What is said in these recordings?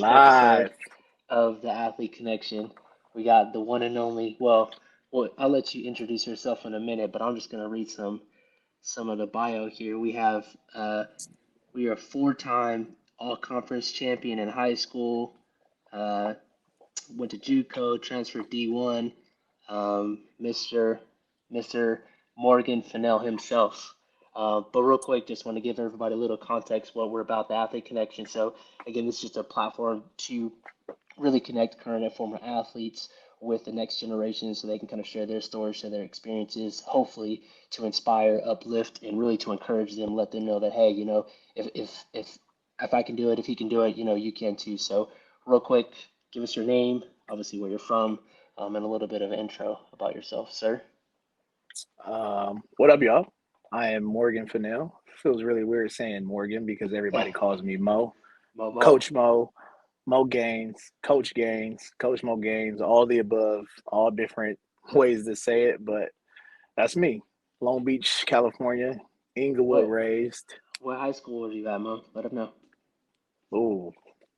next episode live. of the Athlete Connection. We got the one and only. Well, I'll let you introduce yourself in a minute, but I'm just gonna read some of the bio here. We are a four-time all-conference champion in high school. Uh, Went to JUCO, transferred D1. Mr. Morgan Fennell himself. But real quick, just want to give everybody a little context what we're about, the Athlete Connection. So again, this is just a platform to really connect current and former athletes with the next generation so they can kind of share their stories, share their experiences, hopefully to inspire, uplift, and really to encourage them, let them know that, hey, if I can do it, if he can do it, you can too. So real quick, give us your name, obviously where you're from, and a little bit of an intro about yourself, sir. What up, y'all? I am Morgan Fennell. Feels really weird saying Morgan because everybody calls me Mo. Momo. Coach Mo, Mo Gaines, Coach Mo Gaines, all the above, all different ways to say it, but that's me. Long Beach, California, Inglewood What raised. what high school was you at, Mo? Let them know. Ooh,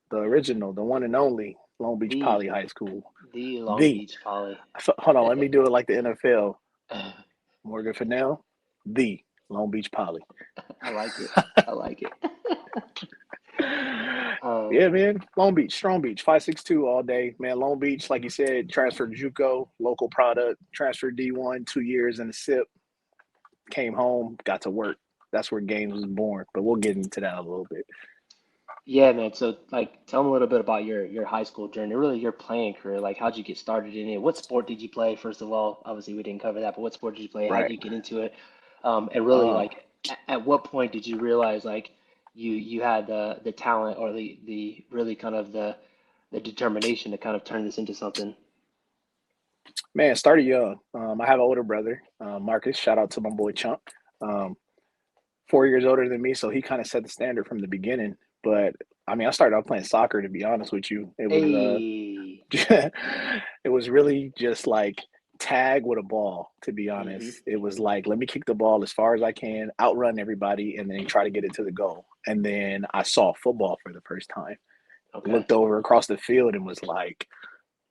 the original, the one and only Long Beach The Poly High School. the Long The. Beach Poly. Hold on, let me do it like the NFL. Morgan Fennell, the Long Beach Poly. I like it. I like it. Yeah, Um, man. Long Beach, Strong Beach, 562 all day. Man, Long Beach, like you said, transferred JUCO, local product, transferred D1, 2 years in the SIP, came home, got to work. That's where Gaines was born. But we'll get into that a little bit. yeah, man. So, like, tell me a little bit about your high school journey, really your playing career. Like, how'd you get started in it? What sport did you play, first of all? Obviously, we didn't cover that, but what sport did you play? How'd Right. you get into it? And really, Uh, like, at what point did you realize like you had the talent or the really kind of the determination to kind of turn this into something? Man, started young. I have an older brother, Marcus. Shout out to my boy Chunk. Um, 4 years older than me, so he kind of set the standard from the beginning. But I mean, I started out playing soccer. To be honest with you, it was Hey. it was really just like tag with a ball. To be Mm-hmm. honest, it was like let me kick the ball as far as I can, outrun everybody, and then try to get it to the goal. And then I saw football for the first time. Okay. Looked over across the field and was like,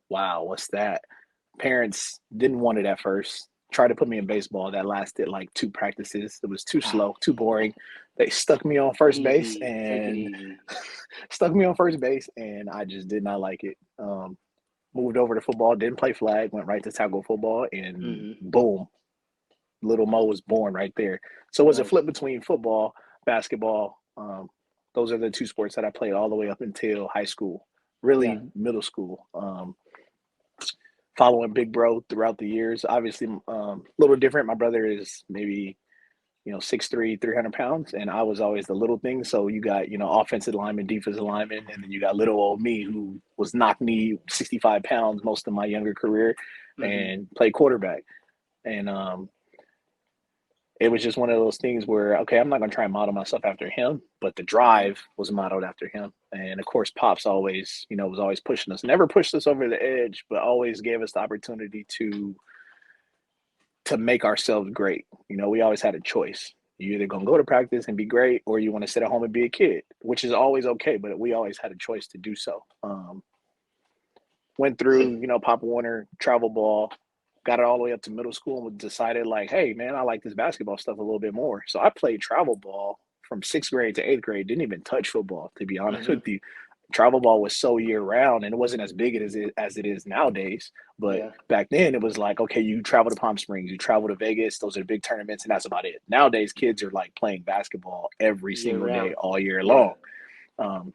"Wow, what's that?" Parents didn't want it at first. Tried to put me in baseball. That lasted like two practices. It was too slow, too boring. They stuck me on first base Easy. Take it and easy. stuck me on first base, and I just did not like it. Moved over to football. Didn't play flag. Went right to tackle football, and Mm-hmm. boom, little Mo was born right there. So it was a Nice. flip between football, basketball. Those are the two sports that I played all the way up until high school, Yeah. really middle school. Following Big Bro throughout the years. Obviously, a little different. My brother is maybe 6'3", 300 pounds, and I was always the little thing. So you got offensive lineman, defensive lineman, and then you got little old me who was knock knee 65 pounds most of my younger career, Mm-hmm. and played quarterback. And it was just one of those things where okay, I'm not gonna try and model myself after him, but the Mm-hmm. drive was modeled after him. And of course, Pops always was always pushing us, never pushed us over the edge, but always gave us the opportunity to make ourselves great. We always had a choice. You either gonna go to practice and be great, or you want to sit at home and be a kid, which is always okay. But we always had a choice to do so. Went So, through, Pop Warner, travel ball, got it all the way up to middle school, and decided like, hey man, I like this basketball stuff a little bit more. So I played travel ball from sixth grade to eighth grade. Didn't even touch football, to be honest mm-hmm. with you. Travel ball was so year round, and it wasn't as big as it is nowadays. But Yeah. back then, it was like, okay, you travel to Palm Springs, you travel to Vegas. Those are big tournaments, and that's about it. Nowadays, kids are like playing basketball every Year single day, round. all year Yeah. long. Um,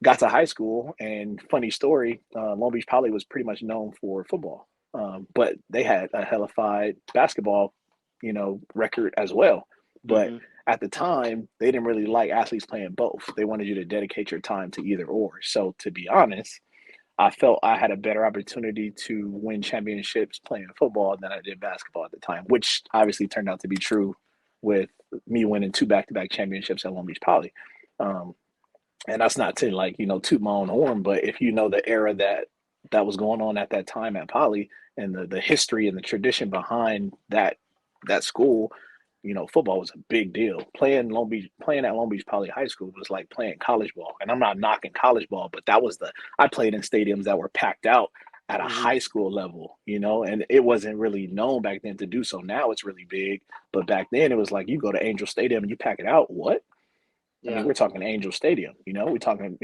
got to high school, and funny story, Long Beach Poly was pretty much known for football, but they had a hellified basketball, record as well. But Mm-hmm. at the time, they didn't really like athletes playing both. They wanted you to dedicate your time to either or. So to be honest, I felt I had a better opportunity to win championships playing football than I did basketball at the time, which obviously turned out to be true with me winning two back-to-back championships at Long Beach Poly. Um, and that's not to like toot my own horn, but if you know the era that was going on at that time at Poly and the history and the tradition behind that school, football was a big deal. Playing at Long Beach Poly High School was like playing college ball. And I'm not knocking college ball, but I played in stadiums that were packed out at a Hmm. high school level, and it wasn't really known back then to do so. Now it's really big, but back then it was like you go to Angel Stadium and you pack it out. What? I mean, Yeah. we're talking Angel Stadium, we're talking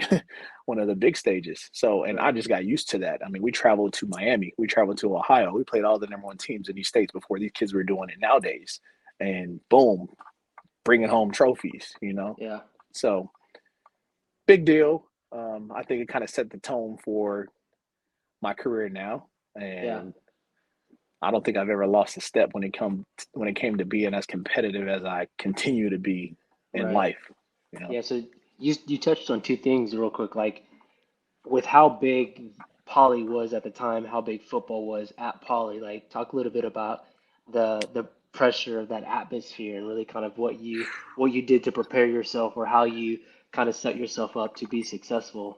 one of the big stages. So, and I Right. just got used to that. I mean, we traveled to Miami, we traveled to Ohio, we played all the number one teams in these states before these kids were doing it nowadays. And boom, bringing home trophies. Yeah. So, big deal. I think it kind of set the tone for my career now. Yeah. And I don't think I've ever lost a step when it came to being as competitive as I continue to be in Right. life. You know. Yeah. So you touched on two things real quick, like with how big Poly was at the time, how big football was at Poly. Like, talk a little bit about the pressure of that atmosphere and really kind of what you did to prepare yourself or how you kind of set yourself up to be successful.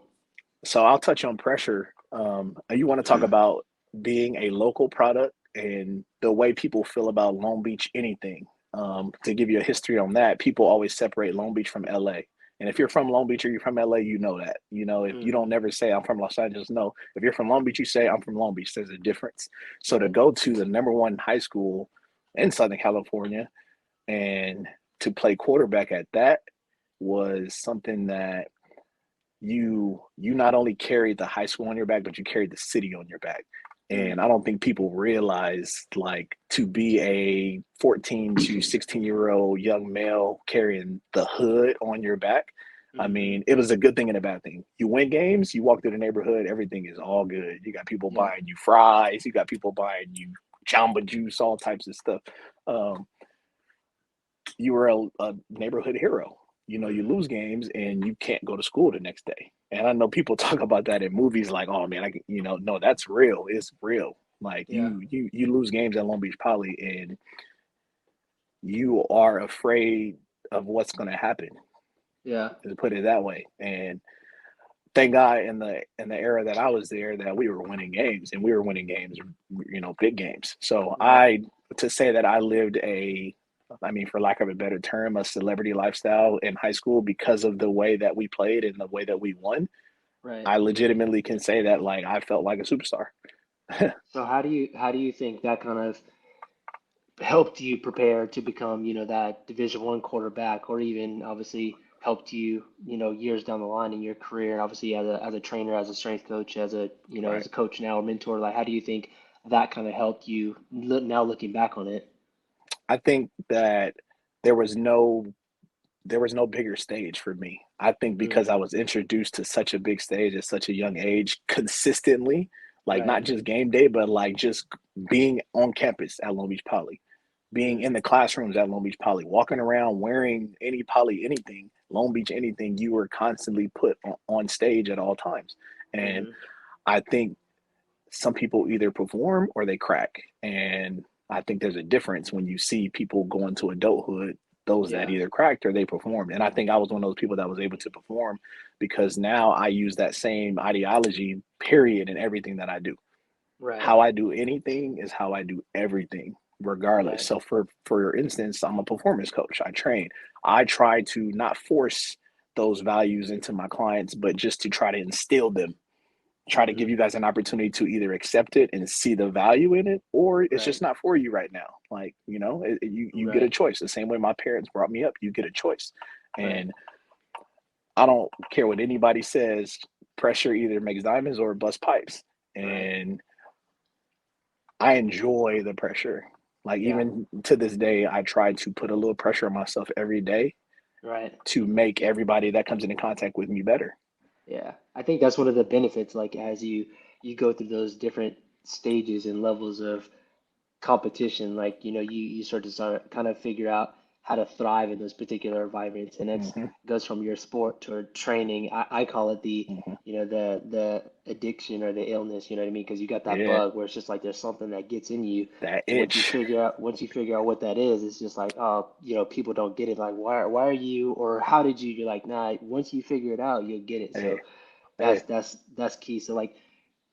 So I'll touch on pressure. You want to talk about being a local product and the way people feel about Long Beach anything. To give you a history on that, people always separate Long Beach from LA. And if you're from Long Beach or you're from LA, you know that. If you Hmm. don't never say I'm from Los Angeles, no. If you're from Long Beach, you say I'm from Long Beach. There's a difference. So to Right. go to the number one high school in Southern California and to play quarterback at that was something that you not only carried the high school on your back, but you carried the city on your back. Mm. And I don't think people realize, like, to be a 14 to 16-year-old young male carrying the hood on your back. I Hmm. mean, it was a good thing and a bad thing. You win games, you walk through the neighborhood, everything is all good. You got people Yeah. buying you fries, you got people buying you Jamba Juice, all types of stuff. Um, you were a neighborhood hero. You Hmm. lose games and you can't go to school the next day. And I know people talk about that in movies like, oh man, no, that's real. It's real. Like Yeah. you lose games at Long Beach Poly and you are afraid of what's going to happen, Yeah. to put it that way. And thank God in the era that I was there that we were winning games and we were winning games, big games. So Right. to say that I lived I mean, for lack of a better term, a celebrity lifestyle in high school because of the way that we played and the way that we won, Right. I legitimately can say that like I felt like a superstar. So how do you think that kind of helped you prepare to become, that Division I quarterback, or even obviously helped you, years down the line in your career, and obviously as a trainer, as a strength coach, as Right. a coach now or mentor, like how do you think that kind of helped you now looking back on it? I think that there was no there was no bigger stage for me. I think because Mm, I was introduced to such a big stage at such a young age consistently, like right. not just game day, but like just being on campus at Long Beach Poly, being Mm, in the classrooms at Long Beach Poly, walking around wearing any Poly anything, Long Beach anything, you were constantly put on stage at all times. And mm-hmm. I think some people either perform or they crack. And I think there's a difference when you see people go into adulthood, those that Yeah. either cracked or they performed. And I think I was one of those people that was able to perform because now I use that same ideology, period, in everything that I do. Right. How I do anything is how I do everything, regardless. Right. So for instance, I'm a performance coach. I train. I try to not force those values into my clients, but just to try to instill them, try to Mm-hmm. give you guys an opportunity to either accept it and see the value in it, or it's Right. just not for you right now. Like, you get a Right. choice. The same way my parents brought me up, you get a choice. Right. And I don't care what anybody says, pressure either makes diamonds or bust pipes. Right. And I enjoy the pressure. Like Yeah. even to this day, I try to put a little pressure on myself every day Right. to make everybody that comes into contact with me better. Yeah, I think that's one of the benefits, like as you go through those different stages and levels of competition, like you start kind of figure out how to thrive in those particular environments, and it's Hmm. goes from your sport to training. I call it the Hmm. the addiction or the illness, you know what I mean? Because you got that Yeah, bug where it's just like there's something that gets in you, that and itch. once you figure out what that is, it's just like, oh, people don't get it, like why are you, or how did you? You're like, nah, once you figure it out, you'll get it. Hey, So that's hey. that's that's key. So like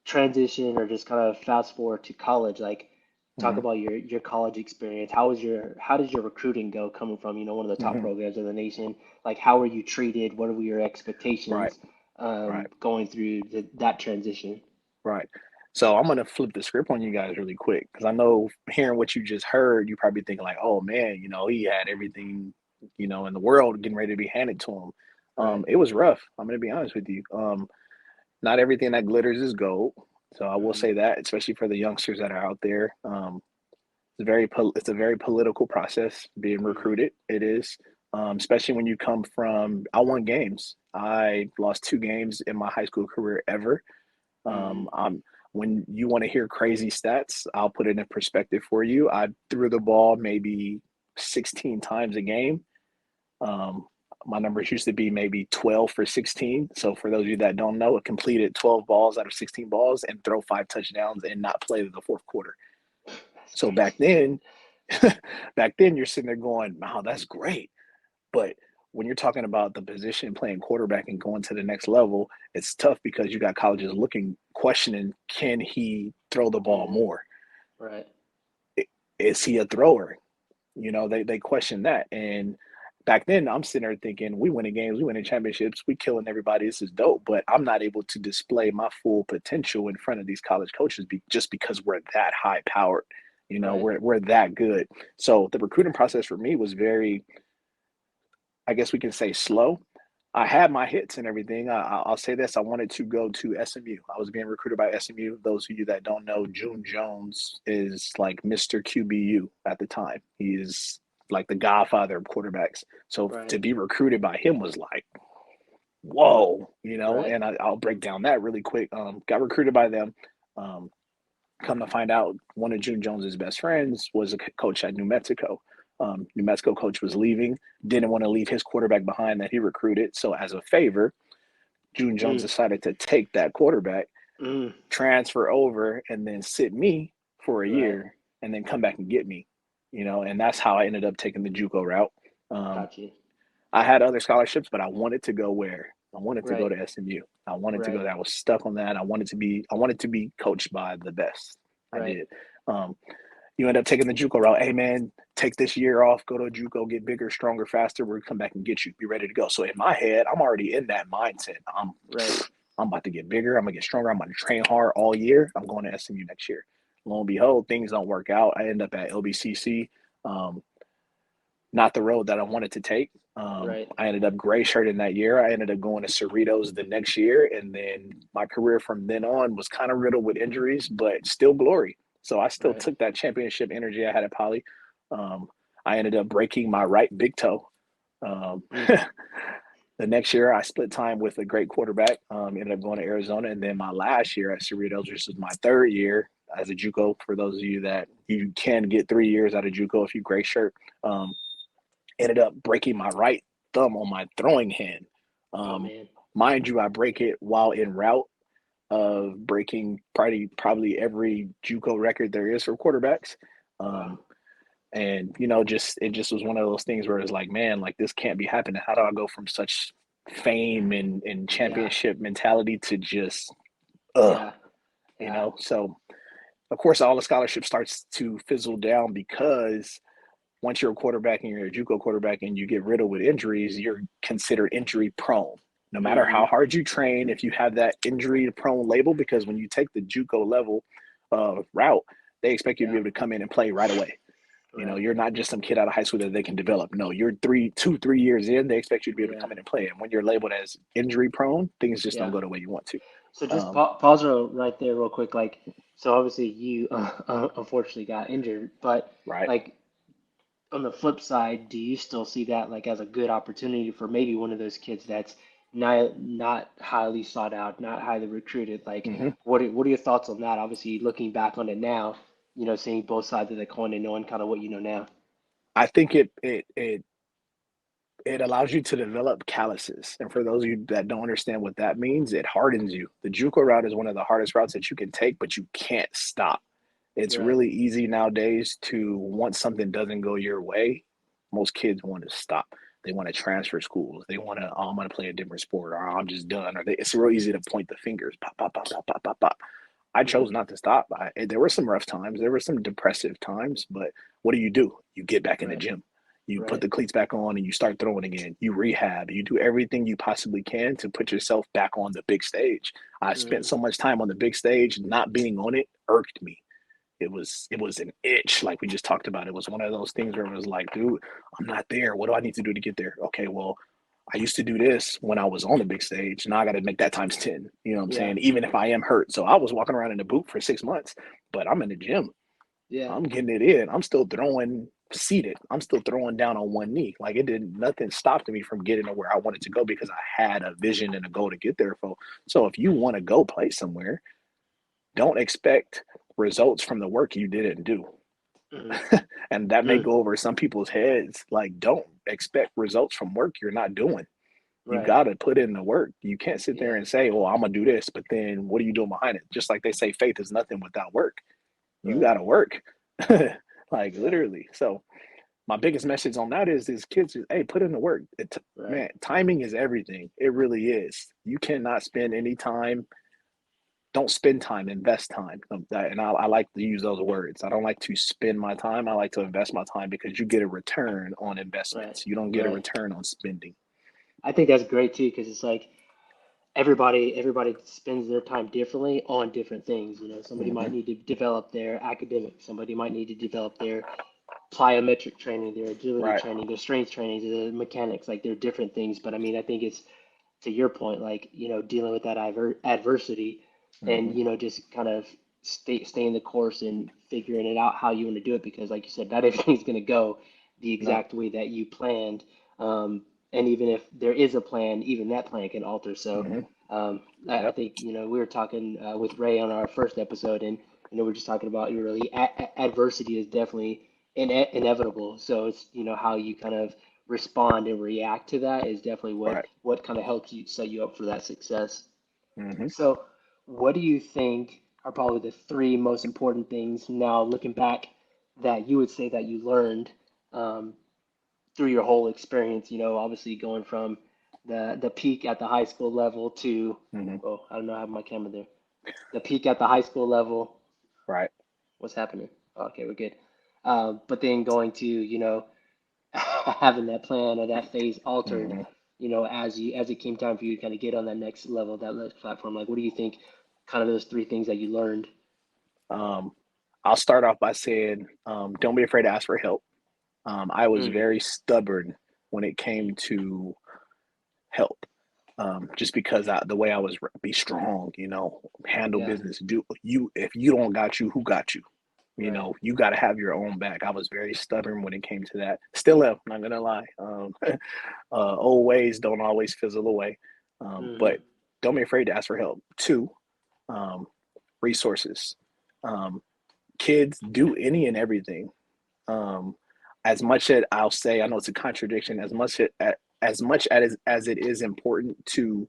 transition or just kind of fast forward to college, like talk Hmm. about your college experience. How did your recruiting go coming from, one of the top Hmm. programs in the nation? Like, how were you treated? What were your Right. expectations Right. going through that transition? Right. So I'm gonna flip the script on you guys really quick because I know hearing what you just heard, you probably thinking like, "Oh man, he had everything, in the world getting ready to be handed to him." Right. It was rough. I'm gonna be honest with you. Not everything that glitters is gold. So I will Hmm. say that, especially for the youngsters that are out there. It's a very political process being Hmm. recruited. It is, especially when you come from. I won games. I lost 2 games in my high school career ever. Hmm. When you want to hear crazy stats, I'll put it in perspective for you. I threw the ball maybe 16 times a game. Um, my numbers used to be maybe 12 for 16. So for those of you that don't know, it completed 12 balls out of 16 balls and throw 5 touchdowns and not play the fourth quarter. That's So crazy. back then you're sitting there going, "Wow, that's great." But when you're talking about the position playing quarterback and going to the next level, it's tough because you got colleges looking, questioning, can he throw the ball Hmm. more? Right. Is he a thrower? They question that. And back then I'm sitting there thinking, we winning games, we winning championships, we killing everybody. This is dope. But I'm not able to display my full potential in front of these college coaches just because we're that high powered. Right. We're that good. So the recruiting process for me was very, I guess we can say, slow. I had my hits and everything. I'll say this: I wanted to go to SMU. I was being recruited by SMU. Those of you that don't know, June Jones is like Mr. QBU at the time. He is like the godfather of quarterbacks. So to Right. be recruited by him was like, whoa, Right. And I'll break down that really quick. Got recruited by them. Um, Come to find out, one of June Jones's best friends was a coach at New Mexico. New Mexico coach was leaving, didn't want to leave his quarterback behind that he recruited. So as a favor, June Jones Mm. decided to take that quarterback, Mm. transfer over, and then sit me for a Right. year, and then come back and get me. And that's how I ended up taking the JUCO route. Um, Got you. I had other scholarships, but I wanted to go where? I wanted to go Right. to SMU. I wanted to go Right. there. I was stuck on that. I wanted to be coached by the best. I Right. did. Um, you end up taking the JUCO route. Hey man, take this year off, go to a JUCO, get bigger, stronger, faster. We're gonna come back and get you. Be ready to go. So in my head, I'm already in that mindset. Right. I'm about to get bigger. I'm gonna get stronger. I'm gonna train hard all year. I'm going to SMU next year. Lo and behold, things don't work out. I end up at LBCC. Um, Not the road that I wanted to take. Right. I ended up gray shirting that year. I ended up going to Cerritos the next year, and then my career from then on was kind of riddled with injuries, but still glory. So I still Right. took that championship energy I had at Poly. Um, I ended up breaking my right big toe. Um, Mm. the next year, I split time with a great quarterback. Ended up going to Arizona, and then my last year at Cerritos, which was my third year as a JUCO. For those of you that you can get 3 years out of JUCO if you gray shirt. Um, Ended up breaking my right thumb on my throwing hand. Oh Um, man. Mind you, I break it while en route of breaking probably every JUCO record there is for quarterbacks. Wow. Um, and just it just was one of those things where it's like, man, like this can't be happening. How do I go from such fame and Yeah. championship mentality to just Yeah. Yeah. So of course all the scholarship starts to fizzle down because once you're a quarterback and you're a JUCO quarterback and you get riddled with injuries, you're considered injury prone. No matter Mm-hmm. how hard you train, if you have that injury prone label, because when you take the JUCO level route, they expect you to be Yeah. able to come in and play right away. Right. You're not just some kid out of high school that they can develop. No, you're 3 years in, they expect you to be able to Yeah. come in and play. And when you're labeled as injury prone, things just don't Yeah. go the way you want to. So just Um, pause right there real quick. Like, so obviously you unfortunately got injured, but right. like on the flip side, do you still see that like as a good opportunity for maybe one of those kids that's not highly sought out, not highly recruited? Like, Hmm. what are your thoughts on that? Obviously, looking back on it now, seeing both sides of the coin and knowing kind of what you know now. I think it allows you to develop calluses. And for those of you that don't understand what that means, it hardens you. The JUCO route is one of the hardest routes that you can take, but you can't stop. It's Right. really easy nowadays to, once something doesn't go your way, most kids want to stop. They want to transfer schools. They want to, oh, I'm going to play a different sport, or I'm just done. It's real easy to point the fingers, pop, pop, pop, pop, pop, pop, pop. I Mm-hmm. chose not to stop. There were some rough times. There were some depressive times, but what do? You get back in the Right. gym. You put Right. the cleats back on and you start throwing again. You rehab. You do everything you possibly can to put yourself back on the big stage. I spent Mm-hmm. so much time on the big stage, not being on it irked me. It was an itch, like we just talked about. It was one of those things where it was like, dude, I'm not there. What do I need to do to get there? Okay, well, I used to do this when I was on the big stage. Now I got to make that times 10. You know what I'm Yeah. saying? Even if I am hurt. So I was walking around in a boot for 6 months, but I'm in the gym. Yeah. I'm getting it in. I'm still throwing seated. I'm still throwing down on one knee. Like it didn't, nothing stopped me from getting to where I wanted to go because I had a vision and a goal to get there. So if you want to go play somewhere, don't expect results from the work you didn't do. Mm-hmm. And that may Mm. go over some people's heads. Like, don't expect results from work you're not doing. You Right. got to put in the work. You can't sit there Yeah. and say, "Oh, I'm gonna do this," but then what are you doing behind it? Just like they say, faith is nothing without work. You got Right. to work, like Yeah. literally. So my biggest message on that is kids, hey, put in the work. Right. Man, timing is everything. It really is. You cannot spend any time. Don't spend time, invest time. And I like to use those words. I don't like to spend my time. I like to invest my time because you get a return on Right. investments. You don't get a Right. return on spending. I think that's great too, because it's like everybody spends their time differently on different things. You know, somebody Mm-hmm. might need to develop their academics. Somebody might need to develop their plyometric training, their agility Right. training, their strength training, their mechanics. Like they're different things. But I mean, I think it's to your point, like, dealing with that adversity and, Mm-hmm. just kind of staying the course and figuring it out how you want to do it because, like you said, not everything's going to go the No. exact way that you planned. And even if there is a plan, even that plan can alter. So Mm-hmm. I Yep. think, we were talking with Ray on our first episode, and, we're just talking about really adversity is definitely inevitable. So it's, how you kind of respond and react to that is definitely what Right. kind of helps you set you up for that success. Mm-hmm. So, what do you think are probably the three most important things now looking back that you would say that you learned um, through your whole experience? Obviously going from the peak at the high school level to, Mm-hmm. oh, I don't know, I have my camera there. The peak at the high school level. Right. What's happening? Okay, we're good. But then going to, having that plan or that phase altered, Mm-hmm. as it came time for you to kind of get on that next level, that next platform. Like, what do you think? Kind of those three things that you learned. Um, I'll start off by saying, don't be afraid to ask for help. I was Mm, very stubborn when it came to help. Just because the way I was be strong, handle yeah, business. Do you if you don't got you, who got you? right. You got to have your own back. I was very stubborn when it came to that. Still am, not gonna lie. Old ways don't always fizzle away, Hmm. but don't be afraid to ask for help. Two, um, resources. Um, Kids do any and everything. Um, as much as I'll say, I know it's a contradiction. As much as it is important to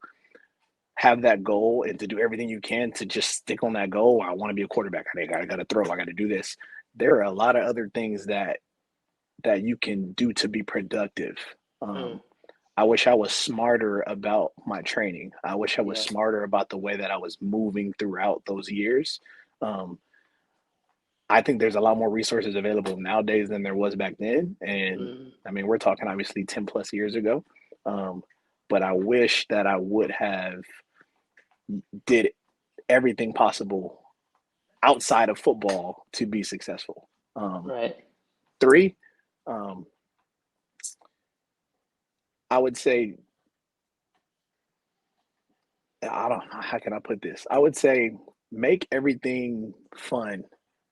have that goal and to do everything you can to just stick on that goal. I want to be a quarterback. I got to throw. I got to do this. There are a lot of other things that you can do to be productive. Mm, Um, I wish I was smarter about my training. I wish I was yeah. smarter about the way that I was moving throughout those years. Um, I think there's a lot more resources available nowadays than there was back then. And Mm, I mean, we're talking obviously 10 plus years ago. Um, but I wish that I would have did everything possible outside of football to be successful. Um, right. Three, um, I would say, I don't know, how can I put this? I would say make everything fun.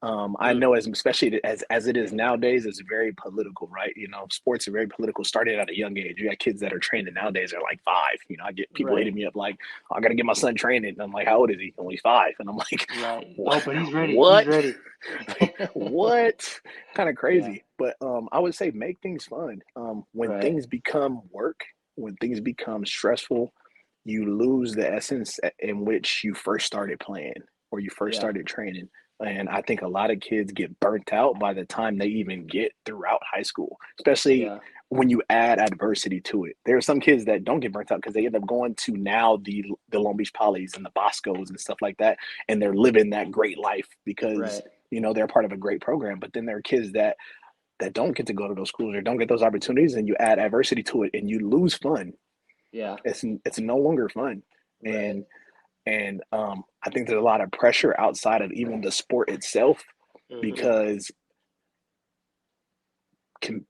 I Mm, know especially as it is nowadays, it's very political, right? Sports are very political. Started at a young age. You got kids that are training nowadays are like 5. I get people right. hitting me up like, I got to get my son training. And I'm like, how old is he? Only 5. And I'm like, Right. what? Oh, but he's ready. He's What? ready. Like, what? Kind of Yeah. crazy. But I would say make things fun. When Right. things become work, when things become stressful, you lose the essence in which you first started playing or you first Yeah. started training. And I think a lot of kids get burnt out by the time they even get throughout high school, especially Yeah. when you add adversity to it. There are some kids that don't get burnt out because they end up going to now the Long Beach Polys and the Boscos and stuff like that, and they're living that great life because Right. they're part of a great program. But then there are kids that don't get to go to those schools or don't get those opportunities, and you add adversity to it, and you lose fun. Yeah. It's no longer fun, Right. and I think there's a lot of pressure outside of even the sport itself Hmm. because com-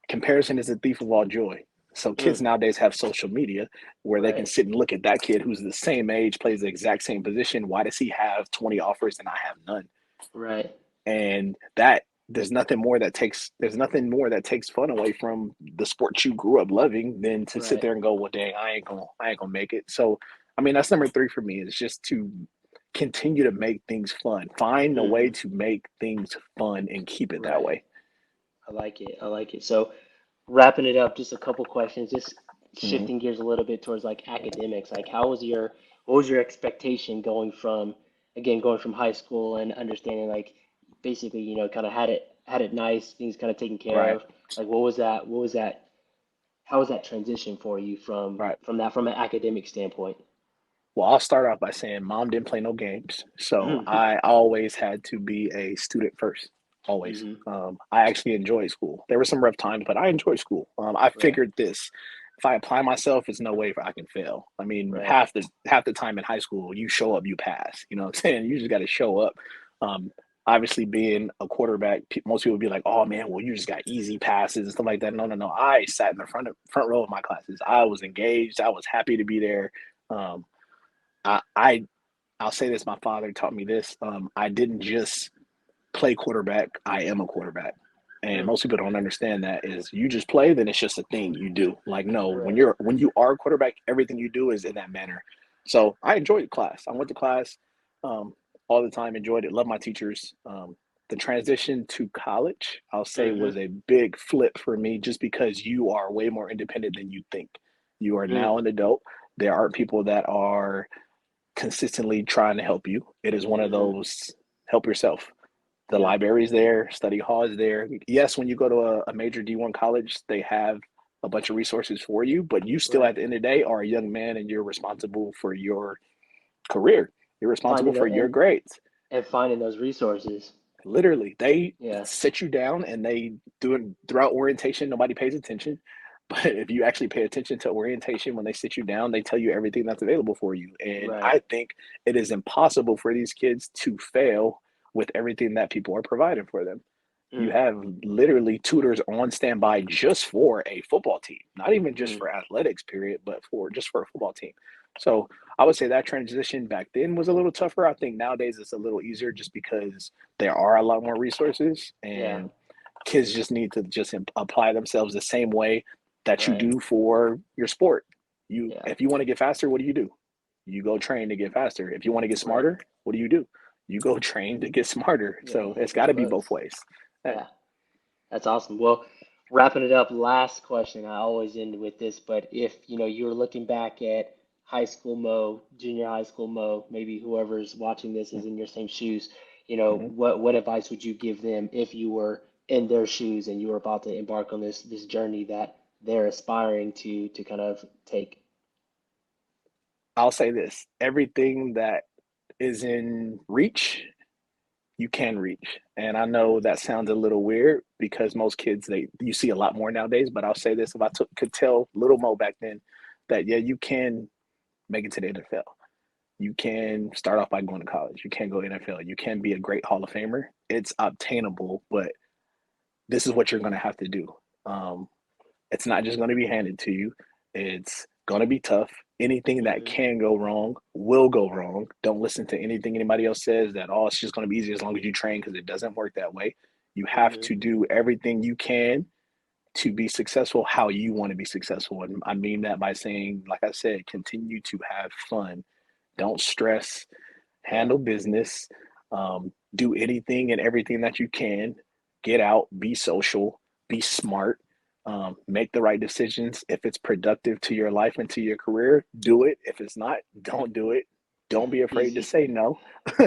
comparison is a thief of all joy. So kids Mm. nowadays have social media where they can Right. sit and look at that kid who's the same age, plays the exact same position. Why does he have 20 offers and I have none? Right. And that there's nothing more that takes fun away from the sport you grew up loving than to sit Right. there and go, well, dang, I ain't gonna make it. So, I mean, that's number three for me is just to continue to make things fun. Find a way Hmm. to make things fun and keep it that Right. way. I like it. I like it. So wrapping it up, just a couple questions, just Mm-hmm. shifting gears a little bit towards like academics. Like, how was your, what was your expectation going from, again, going from high school and understanding like basically, kind of had it nice, things kind of taken care Right, of. Like, what was that? What was that? How was that transition for you right. from an academic standpoint? Well, I'll start off by saying mom didn't play no games. So I always had to be a student first, always. Hmm. I actually enjoyed school. There were some rough times, but I enjoyed school. I Right. figured this. If I apply myself, it's no way I can fail. I mean, Right. half the time in high school, you show up, you pass. You know what I'm saying? You just got to show up. Um, Obviously, being a quarterback, most people would be like, "Oh man, well you just got easy passes and stuff like that." No, no, no. I sat in the front row of my classes. I was engaged. I was happy to be there. Um, I I'll say this. My father taught me this. I didn't just play quarterback. I am a quarterback. And Mm. most people don't understand that is you just play, then it's just a thing you do. Like no, when Right. you are a quarterback, everything you do is in that manner. So I enjoyed class. I went to class um, all the time. Enjoyed it. Love my teachers. The transition to college, I'll say, Hmm. was a big flip for me, just because you are way more independent than you think. You are Mm. now an adult. There are people that are consistently trying to help you. It is one of Hmm. those help yourself. The Yeah. library's there, study hall is there. Yes, when you go to a major D1 college, they have a bunch of resources for you, but you still at Right. the end of the day are a young man and you're responsible for your career. You're responsible Finding for the your grades. and finding those resources. Literally, they Yeah. sit you down and they do it throughout orientation. Nobody pays attention. But if you actually pay attention to orientation, when they sit you down, they tell you everything that's available for you. And Right. I think it is impossible for these kids to fail with everything that people are providing for them. You Mm. have literally tutors on standby just for a football team, not even just Mm. for athletics, period, but for just for a football team. So I would say that transition back then was a little tougher. I think nowadays it's a little easier just because there are a lot more resources Yeah. and kids just need to just apply themselves the same way that you Right. do for your sport. You Yeah. if you want to get faster, what do? You go train to get faster. If you want to get Right. smarter, what do? You go train to get smarter. Yeah. So it's Hit got to both be both boats. ways. Uh, Yeah. That's awesome. Well, wrapping it up, last question. I always end with this, but if you were looking back at high school Mo, junior high school Mo, maybe whoever's watching this is in your same shoes, mhm. what advice would you give them if you were in their shoes and you were about to embark on this journey that they're aspiring to kind of take? I'll say this: everything that is in reach, you can reach. And I know that sounds a little weird because most kids they you see a lot more nowadays. But I'll say this: if could tell little Mo back then that yeah, you can make it to the NFL. You can start off by going to college. You can go NFL. You can be a great Hall of Famer. It's obtainable, but this is what you're going to have to do. Um, it's not just going to be handed to you. It's going to be tough. Anything that Hmm. can go wrong will go wrong. Don't listen to anything anybody else says that, oh, it's just going to be easy as long as you train, because it doesn't work that way. You have Hmm. to do everything you can to be successful how you want to be successful. And I mean that by saying, like I said, continue to have fun. Don't stress, Yeah. handle business, do anything and everything that you can. Get out, be social, be smart, make the right decisions. If it's productive to your life and to your career, do it. If it's not, don't do it. Don't be afraid to Easy. say no.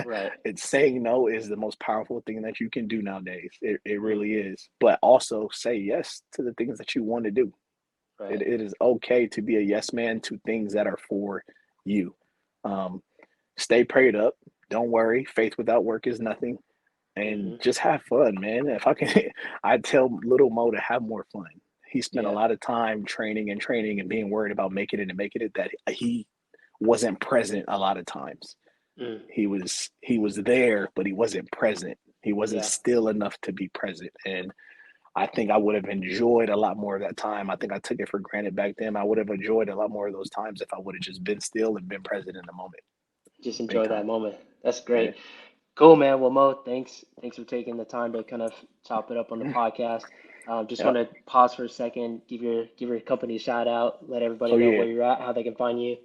Right. It's saying no is the most powerful thing that you can do nowadays. It Mm, really is. But also say yes to the things that you want to do. It, right. it is okay to be a yes man to things that are for you. Um, Stay prayed up. Don't worry. Faith without work is nothing. And Hmm. just have fun, man. If I can, I tell little Mo to have more fun. He spent a Yeah. lot of time training and training and being worried about making it and making it that he wasn't present a lot of times. Mm, He was there, but he wasn't present. He wasn't yeah. still enough to be present. And I think I would have enjoyed a lot more of that time. I think I took it for granted back then. I would have enjoyed a lot more of those times if I would have just been still and been present in the moment. Just Big enjoy that time. moment. That's Yeah. great. Cool, man. Well, Mo, thanks for taking the time to kind of chop it up on the podcast. Just want Yep. to pause for a second, give your company a shout out, let everybody Oh know yeah. where you're at, how they can find you.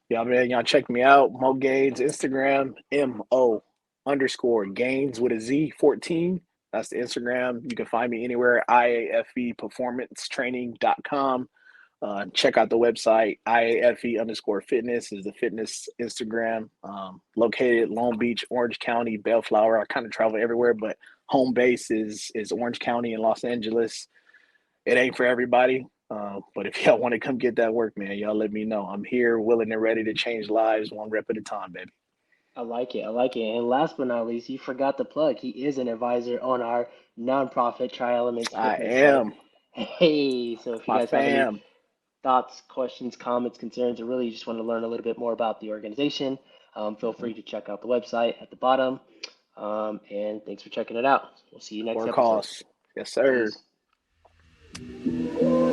Y'all man, y'all check me out. Mo Gaines, Instagram, MO_Gaines with a Z 14. That's the Instagram. You can find me anywhere, IAFEperformancetraining.com. Check out the website. IAFE_fitness is the fitness Instagram. Located Long Beach, Orange County, Bellflower. I kind of travel everywhere, but home base is Orange County in Los Angeles. It ain't for everybody. But if y'all want to come get that work, man, y'all let me know. I'm here, willing and ready to change lives one rep at a time, baby. I like it. I like it. And last but not least, you forgot the plug. He is an advisor on our nonprofit Tri Elements I Fitness. So, am hey, so if you my guys have any fam. thoughts, questions, comments, concerns, or really just want to learn a little bit more about the organization, feel free to check out the website at the bottom. And thanks for checking it out. We'll see you next For episode. cause. Yes, sir. Peace.